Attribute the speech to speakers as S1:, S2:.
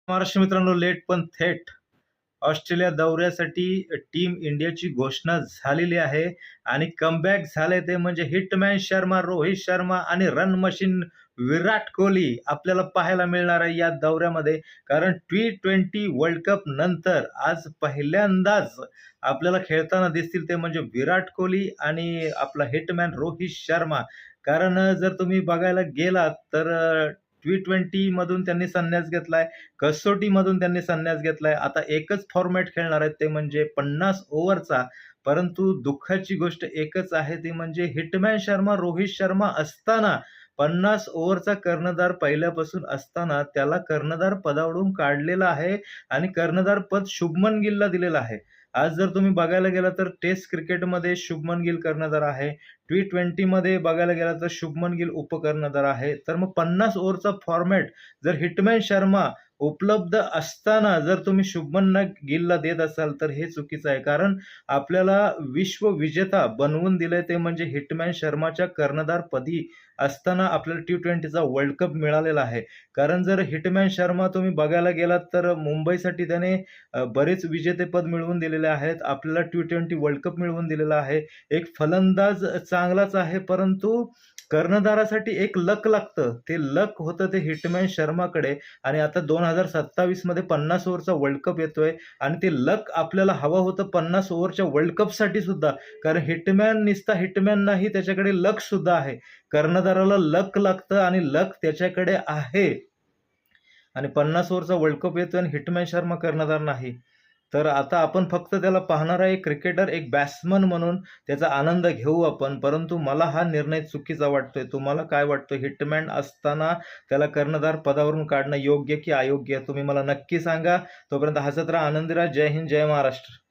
S1: महाराष्ट्र मित्रांनो, लेट पण थेट ऑस्ट्रेलिया दौऱ्यासाठी टीम इंडियाची घोषणा झालेली आहे आणि कमबॅक झालंय ते म्हणजे हिटमॅन शर्मा, रोहित शर्मा आणि रन मशीन विराट कोहली आपल्याला पाहायला मिळणार आहे या दौऱ्यामध्ये. कारण T20 वर्ल्ड कप नंतर आज पहिल्यांदाच आपल्याला खेळताना दिसतील ते म्हणजे विराट कोहली आणि आपला हिटमॅन रोहित शर्मा. कारण जर तुम्ही बघायला गेलात तर T20 मधून त्यांनी संन्यास घेतलाय. कसोटीमधून त्यांनी संन्यास घेतलाय. आता एकच फॉर्मॅट खेळणार आहेत ते म्हणजे 50 ओव्हरचा. परंतु दुःखाची गोष्ट एकच आहे ती म्हणजे हिटमॅन शर्मा, रोहित शर्मा असताना 50 ओव्हरचा कर्णधार पहिल्यापासून असताना त्याला कर्णधार पदावरून काढलेलं आहे आणि कर्णधार पद शुभमन गिलला दिलेलं आहे. आज जर तुम्ही बघायला गेला तर टेस्ट क्रिकेटमध्ये शुभमन गिल कर्णधार आहे. T20 मध्ये बघायला गेला तर शुभमन गिल उपकर्णधार आहे. तर मग 50 ओव्हरचा फॉर्मॅट जर हिटमॅन शर्मा उपलब्ध असताना जर तुम्ही शुभमन गिलला देत असाल तर हे चुकीचं आहे. कारण आपल्याला विश्वविजेता बनवून दिलंय ते म्हणजे हिटमॅन शर्माच्या कर्णधारपदी असताना आपल्याला T20चा वर्ल्ड कप मिळालेला आहे. कारण जर हिटमॅन शर्मा तुम्ही बघायला गेलात तर मुंबईसाठी त्याने बरेच विजेतेपद मिळवून दिलेले आहेत. आपल्याला T20 वर्ल्ड कप मिळवून दिलेला आहे. एक फलंदाज चांगलाच आहे, परंतु कर्णधारासाठी एक लक लागतं. ते लक होतं ते हिटमॅन शर्माकडे आणि आता 2027 मध्ये 50 ओव्हरचा वर्ल्ड कप येतोय आणि ते लक आपल्याला हवं होतं 50 ओव्हरच्या वर्ल्ड कपसाठी सुद्धा. कारण हिटमॅन नुसता हिटमॅन नाही, त्याच्याकडे लक सुद्धा आहे. कर्णधाराला लक लागतं आणि लक त्याच्याकडे आहे. आणि 50 ओव्हरचा वर्ल्ड कप येतोय आणि हिटमॅन शर्मा कर्णधार नाही. तर आता आपण फक्त त्याला पाहणारा एक क्रिकेटर, एक बॅट्समन म्हणून त्याचा आनंद घेऊ आपण. परंतु मला हा निर्णय चुकीचा वाटतोय. तुम्हाला काय वाटतं? हिटमॅन असताना त्याला कर्णधार पदावरून काढणं योग्य की अयोग्य? तुम्ही मला नक्की सांगा. तोपर्यंत हसत राहा, आनंदी राहा. जय हिंद, जय महाराष्ट्र.